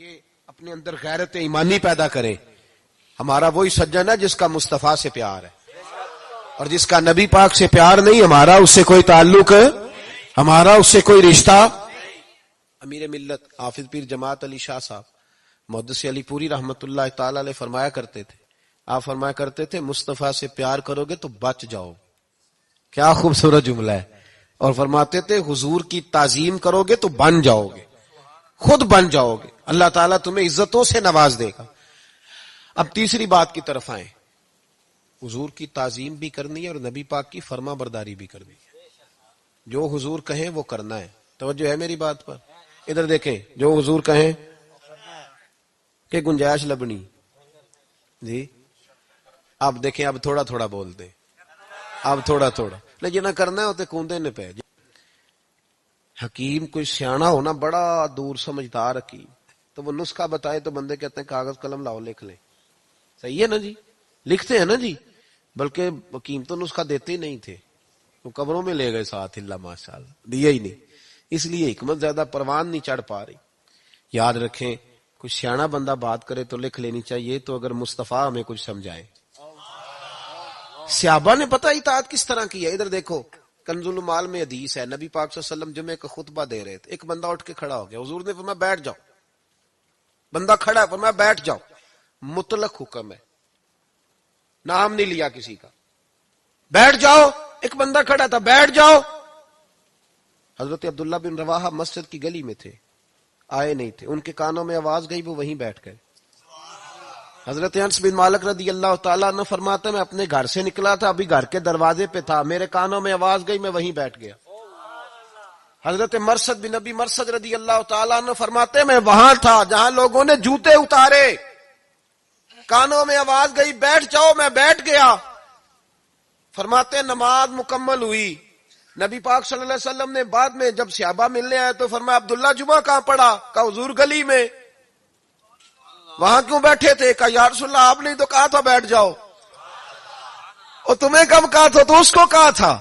یہ اپنے اندر غیرت ایمانی پیدا کریں. ہمارا وہی سجن ہے جس کا مصطفیٰ سے پیار ہے، اور جس کا نبی پاک سے پیار نہیں، ہمارا اس سے کوئی تعلق، ہمارا اس سے کوئی رشتہ. امیر ملت حافظ پیر جماعت علی شاہ صاحب محدث علی پوری رحمت اللہ تعالی علیہ فرمایا کرتے تھے، آپ فرمایا کرتے تھے مصطفیٰ سے پیار کرو گے تو بچ جاؤ. کیا خوبصورت جملہ ہے. اور فرماتے تھے حضور کی تعظیم کرو گے تو بن جاؤ گے، خود بن جاؤ گے، اللہ تعالیٰ تمہیں عزتوں سے نواز دے گا. اب تیسری بات کی طرف آئیں. حضور کی تعظیم بھی کرنی ہے اور نبی پاک کی فرما برداری بھی کرنی ہے. جو حضور کہیں وہ کرنا ہے. توجہ ہے میری بات پر؟ ادھر دیکھیں، جو حضور کہیں کہ گنجائش لبنی جی. اب دیکھیں، اب تھوڑا تھوڑا بولتے، اب تھوڑا تھوڑا، لیکن نہ کرنا ہوتے کوندے نے پہ. حکیم کوئی سیانا ہونا بڑا دور سمجھدار حکیم، تو وہ نسخہ بتائے تو بندے کہتے ہیں کاغذ قلم لاؤ لکھ لیں. صحیح ہے نا جی، لکھتے ہیں نا جی. بلکہ حکیم تو نسخہ دیتے ہی نہیں تھے، وہ قبروں میں لے گئے ساتھ. اللہ ماشاء اللہ دیا ہی نہیں. اس لیے حکمت زیادہ پروان نہیں چڑھ پا رہی. یاد رکھیں، کوئی سیانا بندہ بات کرے تو لکھ لینی چاہیے، تو اگر مصطفیٰ ہمیں کچھ سمجھائے. صحابہ نے پتہ اطاعت کس طرح کی ہے. ادھر دیکھو، کنز المال میں حدیث ہے، نبی پاک صلی اللہ علیہ وسلم جمعے کا خطبہ دے رہے تھے، ایک بندہ اٹھ کے کھڑا ہو گیا. حضور نے فرمایا بیٹھ جاؤ. بندہ کھڑا ہے، فرمایا بیٹھ جاؤ. مطلق حکم ہے، نام نہیں لیا کسی کا. بیٹھ جاؤ. ایک بندہ کھڑا تھا، بیٹھ جاؤ. حضرت عبداللہ بن رواحہ مسجد کی گلی میں تھے، آئے نہیں تھے. ان کے کانوں میں آواز گئی، وہ وہیں بیٹھ گئے. حضرت انس بن مالک رضی اللہ تعالیٰ عنہ فرماتے میں اپنے گھر سے نکلا تھا، ابھی گھر کے دروازے پہ تھا، میرے کانوں میں آواز گئی، میں وہیں بیٹھ گیا. حضرت مرثد بن ابی مرثد رضی اللہ تعالیٰ عنہ فرماتے میں وہاں تھا جہاں لوگوں نے جوتے اتارے، کانوں میں آواز گئی بیٹھ جاؤ، میں بیٹھ گیا. فرماتے نماز مکمل ہوئی. نبی پاک صلی اللہ علیہ وسلم نے بعد میں جب صحابہ ملنے آئے تو فرمایا عبداللہ جمعہ کہاں پڑا؟ کہا حضور گلی میں. وہاں کیوں بیٹھے تھے؟ کہا یا رسول اللہ آپ نے تو کہا تھا بیٹھ جاؤ. اور تمہیں کب کہا تھا؟ تو اس کو کہا تھا.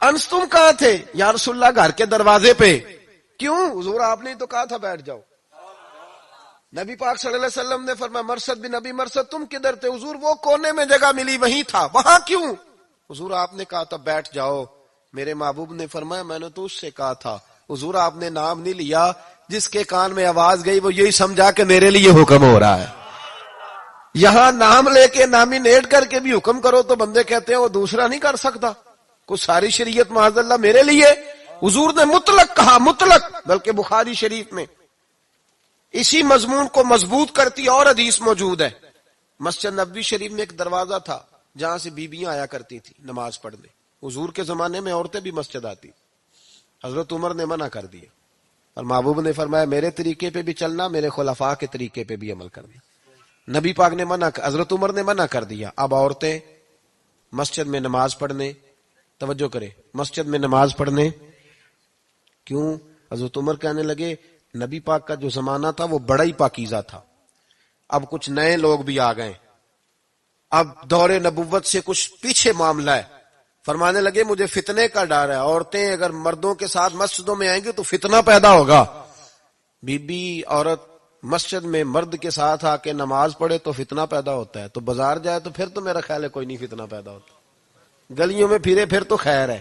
انس تم کہاں تھے؟ یا رسول اللہ گھر کے دروازے پہ. کیوں؟ حضور آپ نے تو کہا تھا بیٹھ جاؤ. نبی پاک صلی اللہ علیہ وسلم نے فرمایا مرثد بن ابی مرثد تم کدھر تھے؟ حضور وہ کونے میں جگہ ملی وہیں تھا. وہاں کیوں؟ حضور آپ نے کہا تھا بیٹھ جاؤ. میرے محبوب نے فرمایا میں نے تو اس سے کہا تھا. حضور آپ نے نام نہیں لیا، جس کے کان میں آواز گئی وہ یہی سمجھا کہ میرے لیے حکم ہو رہا ہے. یہاں نام لے کے نامینیٹ کر کے بھی حکم کرو تو بندے کہتے ہیں وہ دوسرا نہیں کر سکتا. کچھ ساری شریعت معاذ اللہ میرے لیے. حضور نے مطلق کہا، مطلق. بلکہ بخاری شریف میں اسی مضمون کو مضبوط کرتی اور حدیث موجود ہے. مسجد نبوی شریف میں ایک دروازہ تھا جہاں سے بیویاں آیا کرتی تھی نماز پڑھنے. حضور کے زمانے میں عورتیں بھی مسجد آتی. حضرت عمر نے منع کر دیا اور محبوب نے فرمایا میرے طریقے پہ بھی چلنا، میرے خلفاء کے طریقے پہ بھی عمل کرنا. نبی پاک نے منع، حضرت عمر نے منع کر دیا. اب عورتیں مسجد میں نماز پڑھنے، توجہ کرے، مسجد میں نماز پڑھنے. کیوں؟ حضرت عمر کہنے لگے نبی پاک کا جو زمانہ تھا وہ بڑا ہی پاکیزہ تھا، اب کچھ نئے لوگ بھی آ گئے، اب دور نبوت سے کچھ پیچھے معاملہ ہے. فرمانے لگے مجھے فتنے کا ڈر ہے، عورتیں اگر مردوں کے ساتھ مسجدوں میں آئیں گی تو فتنہ پیدا ہوگا. بی بی عورت مسجد میں مرد کے ساتھ آ کے نماز پڑھے تو فتنہ پیدا ہوتا ہے، تو بازار جائے تو پھر تو میرا خیال ہے کوئی نہیں فتنہ پیدا ہوتا. گلیوں میں پھرے پھر تو خیر ہے،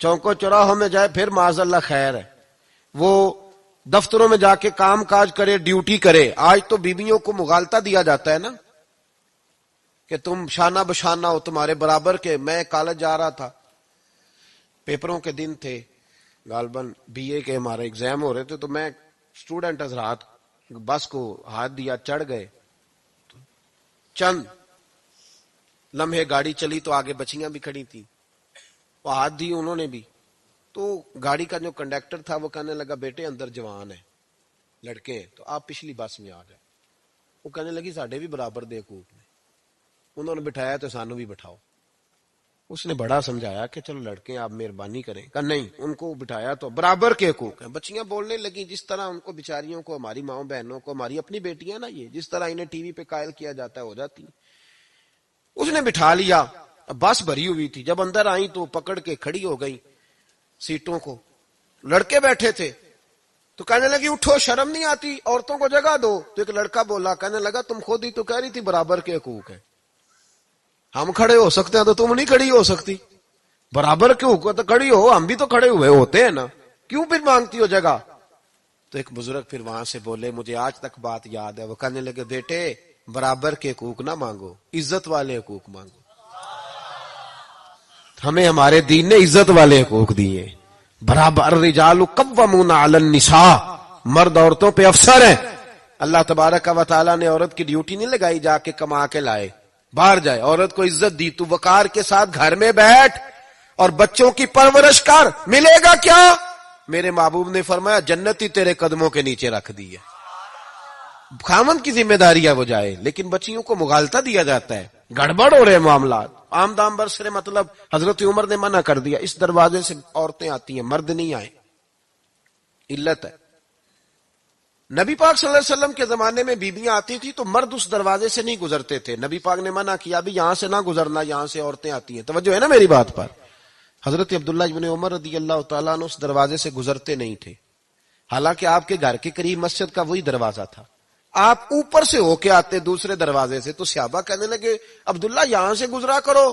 چوکوں چوراہوں میں جائے پھر معاذ اللہ خیر ہے. وہ دفتروں میں جا کے کام کاج کرے، ڈیوٹی کرے. آج تو بیویوں کو مغالطہ دیا جاتا ہے نا کہ تم شانہ بشانہ ہو، تمہارے برابر کے. میں کالج جا رہا تھا، پیپروں کے دن تھے، غالباً بی اے کے ہمارے ایگزام ہو رہے تھے، تو میں اسٹوڈنٹ حضرات بس کو ہاتھ دیا، چڑھ گئے. چند لمحے گاڑی چلی تو آگے بچیاں بھی کھڑی تھیں، وہ ہاتھ دی انہوں نے بھی. تو گاڑی کا جو کنڈکٹر تھا وہ کہنے لگا بیٹے اندر جوان ہے، لڑکے ہیں، تو آپ پچھلی بس میں آ جائیں. وہ کہنے لگی ساڈے بھی برابر دے حقوق نے. انہوں نے بٹھایا تو سانو بھی بٹھاؤ. اس نے بڑا سمجھایا کہ چلو لڑکے آپ مہربانی کریں. کہا نہیں، ان کو بٹھایا تو برابر کے حقوق ہیں. بچیاں بولنے لگی جس طرح ان کو بیچاریوں کو، ہماری ماؤں بہنوں کو، ہماری اپنی بیٹیاں نا، یہ جس طرح انہیں ٹی وی پہ قائل کیا جاتا ہے ہو جاتی. اس نے بٹھا لیا. بس بھری ہوئی تھی، جب اندر آئی تو پکڑ کے کھڑی ہو گئی سیٹوں کو. لڑکے بیٹھے تھے. تو کہنے لگی اٹھو، شرم نہیں آتی، عورتوں کو جگہ دو. تو ایک لڑکا بولا، کہنے لگا تم خود ہی تو کہہ رہی تھی برابر کے حقوق ہیں. ہم کھڑے ہو سکتے ہیں تو تم نہیں کھڑی ہو سکتی. برابر کے حقوق تو کھڑی ہو، ہم بھی تو کھڑے ہوئے ہوتے ہیں نا، کیوں پھر مانگتی ہو جگہ؟ تو ایک بزرگ پھر وہاں سے بولے، مجھے آج تک بات یاد ہے، وہ کہنے لگے بیٹے برابر کے حقوق نہ مانگو، عزت والے حقوق مانگو. ہمیں ہمارے دین نے عزت والے حقوق دیے. برابر الرجال قوامون علی النساء، مرد عورتوں پہ افسر ہیں. اللہ تبارک و تعالیٰ نے عورت کی ڈیوٹی نہیں لگائی جا کے کما کے لائے باہر جائے. عورت کو عزت دی، تو وقار کے ساتھ گھر میں بیٹھ اور بچوں کی پرورش کر. ملے گا کیا؟ میرے محبوب نے فرمایا جنت ہی تیرے قدموں کے نیچے رکھ دی ہے. خاوند کی ذمہ داری ہے وہ جائے، لیکن بچیوں کو مغالطہ دیا جاتا ہے، گڑبڑ ہو رہے معاملات. عام دام برسرے مطلب حضرت عمر نے منع کر دیا، اس دروازے سے عورتیں آتی ہیں، مرد نہیں آئے. علت ہے نبی پاک صلی اللہ علیہ وسلم کے زمانے میں بیویاں آتی تھی تو مرد اس دروازے سے نہیں گزرتے تھے. نبی پاک نے منع کیا بھی یہاں سے نہ گزرنا، یہاں سے عورتیں آتی ہیں. توجہ ہے نا میری بات پر؟ حضرت عبداللہ ابن عمر رضی اللہ تعالیٰ عنہ اس دروازے سے گزرتے نہیں تھے، حالانکہ آپ کے گھر کے قریب مسجد کا وہی دروازہ تھا. آپ اوپر سے ہو کے آتے دوسرے دروازے سے. تو صحابہ کہنے لگے عبداللہ یہاں سے گزرا کرو،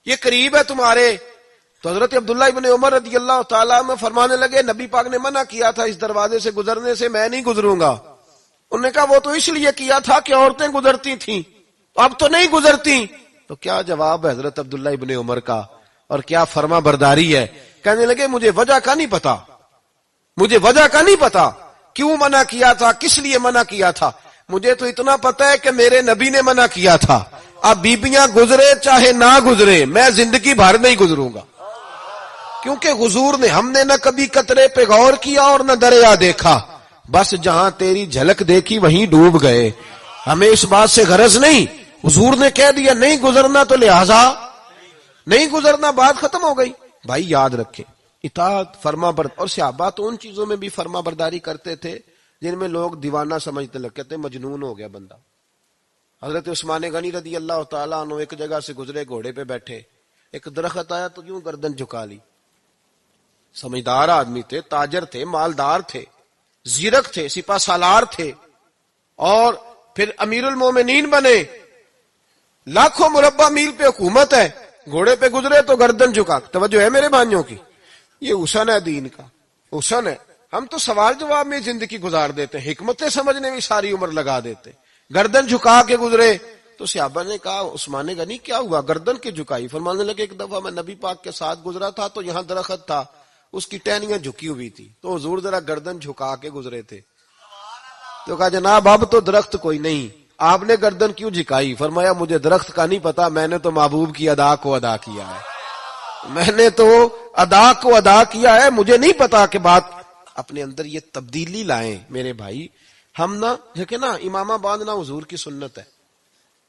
یہ قریب ہے تمہارے. تو حضرت عبداللہ ابن عمر رضی اللہ تعالیٰ میں فرمانے لگے نبی پاک نے منع کیا تھا اس دروازے سے گزرنے سے، میں نہیں گزروں گا. انہوں نے کہا وہ تو اس لیے کیا تھا کہ عورتیں گزرتی تھیں، اب تو نہیں گزرتی. تو کیا جواب ہے حضرت عبداللہ ابن عمر کا، اور کیا فرما برداری ہے. کہنے لگے مجھے وجہ کا نہیں پتا، مجھے وجہ کا نہیں پتا کیوں منع کیا تھا، کس لیے منع کیا تھا. مجھے تو اتنا پتا ہے کہ میرے نبی نے منع کیا تھا. اب بیبیاں گزرے چاہے نہ گزرے، میں زندگی بھر نہیں گزروں گا، کیونکہ حضور نے ہم نے نہ کبھی قطرے پہ غور کیا اور نہ دریا دیکھا، بس جہاں تیری جھلک دیکھی وہیں ڈوب گئے. ہمیں اس بات سے غرض نہیں، حضور نے کہہ دیا نہیں گزرنا تو لہذا نہیں گزرنا، بات ختم ہو گئی. بھائی یاد رکھیں اطاعت فرما برداری، اور صحابہ تو ان چیزوں میں بھی فرما برداری کرتے تھے جن میں لوگ دیوانہ سمجھتے لگ، کہتے مجنون ہو گیا بندہ. حضرت عثمان غنی رضی اللہ تعالیٰ عنہ ایک جگہ سے گزرے، گھوڑے پہ بیٹھے، ایک درخت آیا تو یوں گردن جھکا لی. سمجھدار آدمی تھے، تاجر تھے، مالدار تھے، زیرک تھے، سپہ سالار تھے، اور پھر امیر المومنین بنے، لاکھوں مربع میل پہ حکومت ہے. گھوڑے پہ گزرے تو گردن جھکا. توجہ ہے میرے بھائیوں کی؟ یہ حسن ہے دین کا، حسن ہے. ہم تو سوال جواب میں زندگی گزار دیتے ہیں، حکمتیں سمجھنے میں ساری عمر لگا دیتے. گردن جھکا کے گزرے. تو صحابہ نے کہا عثمان غنی کیا ہوا، گردن کی جھکائی؟ فرمانے لگے ایک دفعہ میں نبی پاک کے ساتھ گزرا تھا تو یہاں درخت تھا، اس کی ٹہنیاں جھکی ہوئی تھی، تو حضور ذرا گردن جھکا کے گزرے تھے. تو کہا جناب اب تو درخت کوئی نہیں، آپ نے گردن کیوں جھکائی؟ فرمایا مجھے درخت کا نہیں پتا، میں نے تو محبوب کی ادا کو ادا کیا ہے، میں نے تو ادا کو ادا کیا ہے، مجھے نہیں پتا کہ بات. اپنے اندر یہ تبدیلی لائیں میرے بھائی. ہم نہ دیکھیں نا، امامہ باندھنا حضور کی سنت ہے،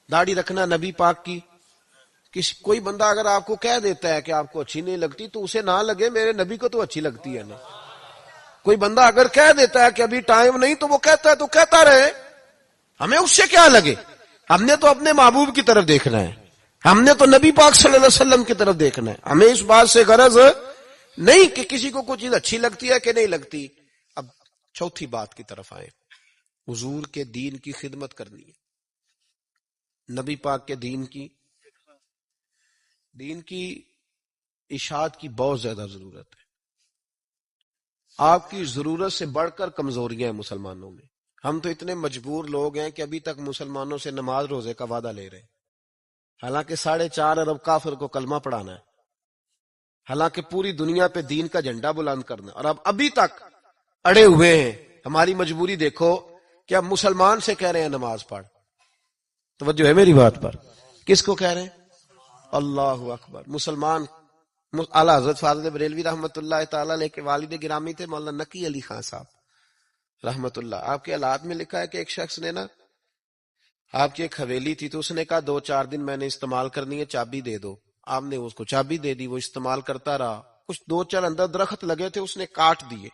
داڑھی رکھنا نبی پاک کی. کوئی بندہ اگر آپ کو کہہ دیتا ہے کہ آپ کو اچھی نہیں لگتی تو اسے نہ لگے میرے نبی کو تو اچھی لگتی ہے نا. کوئی بندہ اگر کہہ دیتا ہے کہ ابھی ٹائم نہیں تو وہ کہتا ہے تو کہتا رہے، ہمیں اس سے کیا لگے. ہم نے تو اپنے محبوب کی طرف دیکھنا ہے، ہم نے تو نبی پاک صلی اللہ علیہ وسلم کی طرف دیکھنا ہے. ہمیں اس بات سے غرض نہیں کہ کسی کو کوئی چیز اچھی لگتی ہے کہ نہیں لگتی. اب چوتھی بات کی طرف آئے، حضور کے دین کی خدمت کرنی ہے. نبی پاک کے دین کی اشاعت کی بہت زیادہ ضرورت ہے. آپ کی ضرورت سے بڑھ کر کمزوریاں ہیں مسلمانوں میں. ہم تو اتنے مجبور لوگ ہیں کہ ابھی تک مسلمانوں سے نماز روزے کا وعدہ لے رہے ہیں، حالانکہ 4.5 ارب کافر کو کلمہ پڑھانا ہے، حالانکہ پوری دنیا پہ دین کا جھنڈا بلند کرنا ہے، اور اب ابھی تک اڑے ہوئے ہیں. ہماری مجبوری دیکھو کہ اب مسلمان سے کہہ رہے ہیں نماز پڑھ. توجہ ہے میری بات پر؟ کس کو کہہ رہے ہیں؟ اللہ اکبر. مسلمان اعلیٰ حضرت فاضل بریلوی رحمت اللہ تعالی علیہ کے والد گرامی تھے مولانا نقی علی خان صاحب رحمت اللہ. آپ کے حالات میں لکھا ہے کہ ایک شخص نے نا، آپ کی ایک حویلی تھی تو اس نے کہا 2-4 دن میں نے استعمال کرنی ہے، چابی دے دو. آپ نے اس کو چابی دے دی، وہ استعمال کرتا رہا. کچھ 2-4 اندر درخت لگے تھے، اس نے کاٹ دیے.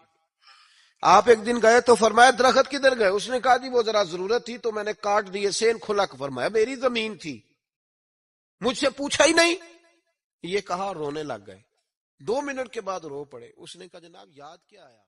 آپ ایک دن گئے تو فرمایا درخت کدھر گئے؟ اس نے کہا جی وہ ذرا ضرورت تھی تو میں نے کاٹ دیے. سین کھلا. فرمایا میری زمین تھی، مجھ سے پوچھا ہی نہیں. یہ کہا رونے لگ گئے. 2 منٹ کے بعد رو پڑے. اس نے کہا جناب یاد کیا آیا؟